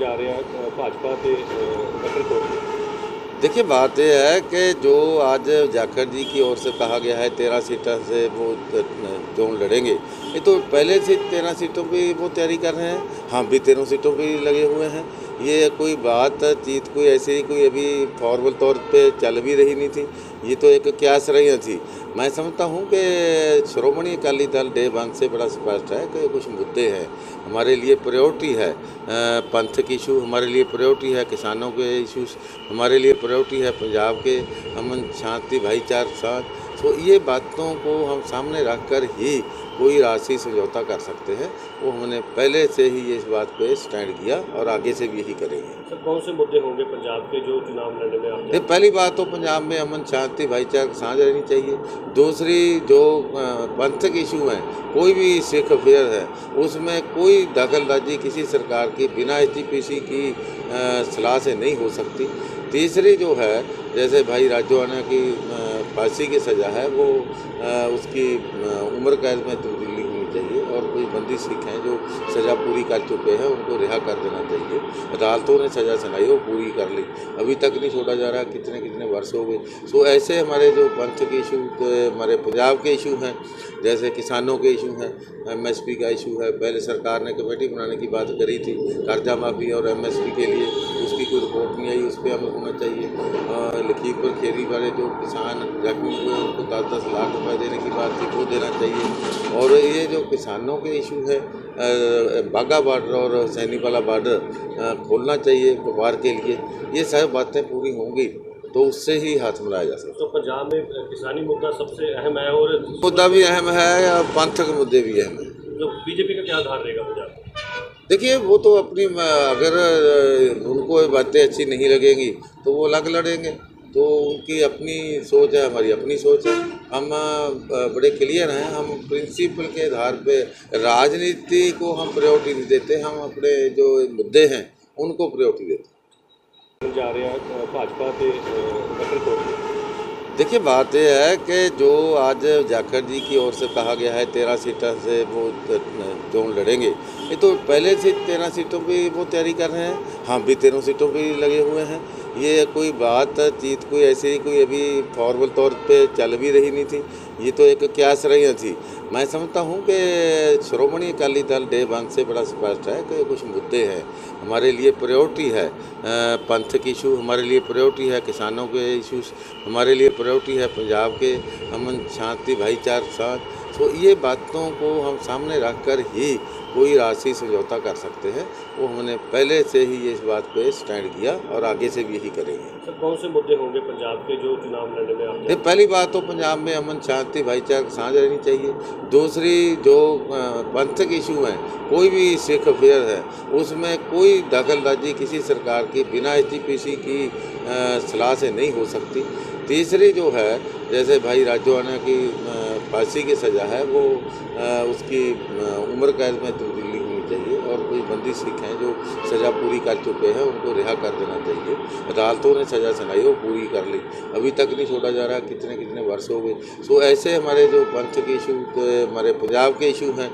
जा रहे हैं भाजपा के गठन को। देखिए, बात यह है कि जो आज जाखड़ जी की ओर से कहा गया है 13 सीटों से वो चोन लड़ेंगे, ये तो पहले से 13 सीटों पे वो तैयारी कर रहे हैं। हम भी 13 सीटों पे ही लगे हुए हैं। ये कोई बातचीत कोई ऐसी कोई अभी फॉर्मल तौर पे चल भी रही नहीं थी। ये तो एक क्यास रही थी। मैं समझता हूँ कि श्रोमणी अकाली दल डे वन से बड़ा स्पष्ट है कि कुछ मुद्दे हैं हमारे लिए प्रायोरिटी है। पंथ की इशू हमारे लिए प्रायोरिटी है, किसानों के इशूज़ हमारे लिए प्रायोरिटी है, पंजाब के अमन शांति भाईचार साथ। तो ये बातों को हम सामने रखकर ही कोई राशि समझौता कर सकते हैं। वो हमने पहले से ही इस बात पे स्टैंड किया और आगे से भी यही करेंगे। सर, कौन से मुद्दे होंगे पंजाब के जो चुनाव लड़ने में आप? ये पहली बात तो पंजाब में अमन शांति भाईचारा साझ रहनी चाहिए। दूसरी जो पंथक इशू हैं, कोई भी सिख अफेयर है उसमें कोई दखलंदाजी किसी सरकार की बिना एसजीपीसी की सलाह से नहीं हो सकती। तीसरी जो है, जैसे भाई राजोआना की फांसी की सज़ा है वो उसकी उम्र कैद में तब्दीली होनी चाहिए और कोई बंदी सिख हैं जो सज़ा पूरी कर चुके हैं उनको रिहा कर देना चाहिए। अदालतों ने सज़ा सुनाई वो पूरी कर ली, अभी तक नहीं छोड़ा जा रहा, कितने कितने वर्ष हो गए। सो ऐसे हमारे जो पंथ के इशू हमारे पंजाब के इशू हैं, जैसे किसानों के इशू हैं, एमएसपी का इशू है। पहले सरकार ने कमेटी बनाने की बात करी थी कर्जा माफ़ी और एमएसपी के लिए, उसकी कोई रिपोर्ट नहीं आई, उस पर अमल होना चाहिए। लखीमपुर खीरी वाले जो किसान जख्मी हुए उनको 10-10 लाख रुपए देने की बात थी, वो देना चाहिए। और ये जो किसानों के इशू है, बाघा बॉर्डर और सैनीवाला बॉर्डर खोलना चाहिए व्यापार के लिए, ये सब बातें पूरी होंगी तो उससे ही हाथ मिलाया जा सकता है। तो पंजाब में किसानी मुद्दा सबसे अहम है और मुद्दा भी अहम है या पंथक मुद्दे भी अहम है। जो बीजेपी का क्या आधार रहेगा पंजाब? देखिए, वो तो अपनी अगर उनको ये बातें अच्छी नहीं लगेंगी तो वो अलग लड़ेंगे। तो उनकी अपनी सोच है, हमारी अपनी सोच है। हम बड़े क्लियर हैं, हम प्रिंसिपल के आधार पे राजनीति को हम प्रायोरिटी नहीं देते, हम अपने जो मुद्दे हैं उनको प्रायोरिटी देते हैं। जा रहे हैं भाजपा के गठन को। देखिए, बात यह है कि जो आज जाखड़ जी की ओर से कहा गया है 13 सीटों से वो चोन लड़ेंगे, ये तो पहले से 13 सीटों पे वो तैयारी कर रहे हैं। हम भी 13 सीटों पे ही लगे हुए हैं। ये कोई बातचीत कोई ऐसी कोई अभी फॉर्मल तौर पे चल भी रही नहीं थी। ये तो एक क्यास रही थी। मैं समझता हूँ कि श्रोमणी अकाली दल डे वन से बड़ा स्पष्ट है कि कुछ मुद्दे हैं हमारे लिए प्रायोरिटी है। पंथ की इशू हमारे लिए प्रायोरिटी है, किसानों के इशूज़ हमारे लिए प्रायोरिटी है, पंजाब के अमन शांति भाईचार साथ। तो ये बातों को हम सामने रखकर ही कोई राशि समझौता कर सकते हैं। वो हमने पहले से ही इस बात पे स्टैंड किया और आगे से भी यही करेंगे। सर, कौन से मुद्दे होंगे पंजाब के जो चुनाव लड़ने में आप? ये पहली बात तो पंजाब में अमन शांति भाईचारा साझ रहनी चाहिए। दूसरी जो पंथक इशू हैं, कोई भी सिख अफेयर है उसमें कोई दखलंदाजी किसी सरकार की बिना एसजीपीसी की सलाह से नहीं हो सकती। तीसरी जो है, जैसे भाई राजोआना की फांसी की सज़ा है वो उसकी उम्र कैद में तब्दीली होनी चाहिए और कोई बंदी सिख हैं जो सज़ा पूरी कर चुके हैं उनको रिहा कर देना चाहिए। अदालतों ने सज़ा सुनाई वो पूरी कर ली, अभी तक नहीं छोड़ा जा रहा, कितने कितने वर्ष हो गए। सो ऐसे हमारे जो पंथ के इशू हमारे पंजाब के इशू हैं,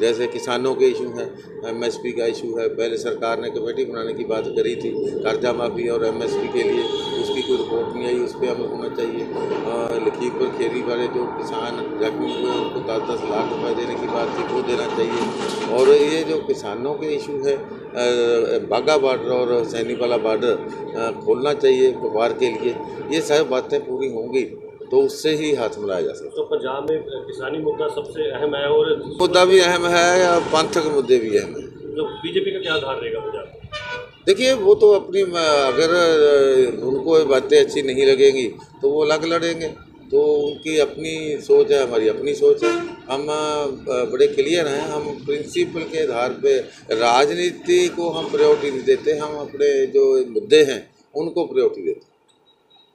जैसे किसानों के इशू हैं, एमएसपी का इशू है। पहले सरकार ने कमेटी बनाने की बात करी थी कर्जा माफ़ी और एमएसपी के लिए, उसकी कोई रिपोर्ट नहीं आई, उस पर अमल होना चाहिए। लखीमपुर खीरी वाले जो किसान जख्मी हुए उनको 10-10 लाख रुपए देने की बात थी, वो देना चाहिए। और ये जो किसानों के इशू है, बाघा बॉर्डर और सैनीवाला बॉर्डर खोलना चाहिए व्यापार के लिए, ये सब बातें पूरी होंगी तो उससे ही हाथ मिलाया जा सकता है। तो पंजाब में किसानी मुद्दा सबसे अहम है और मुद्दा भी अहम है या पंथक मुद्दे भी अहम है। जो बीजेपी का क्या आधार रहेगा पंजाब? देखिए, वो तो अपनी अगर उनको ये बातें अच्छी नहीं लगेंगी तो वो अलग लड़ेंगे। तो उनकी अपनी सोच है, हमारी अपनी सोच है। हम बड़े क्लियर हैं, हम प्रिंसिपल के आधार पे राजनीति को हम प्रायोरिटी नहीं देते, हम अपने जो मुद्दे हैं उनको प्रायोरिटी देते हैं।